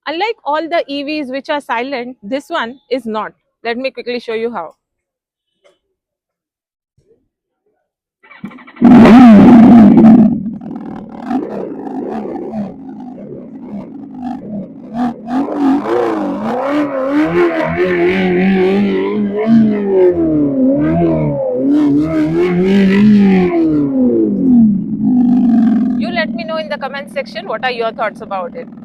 Unlike all the EVs which are silent, this one is not. Let me quickly show you how. You let me know in the comment section what are your thoughts about it.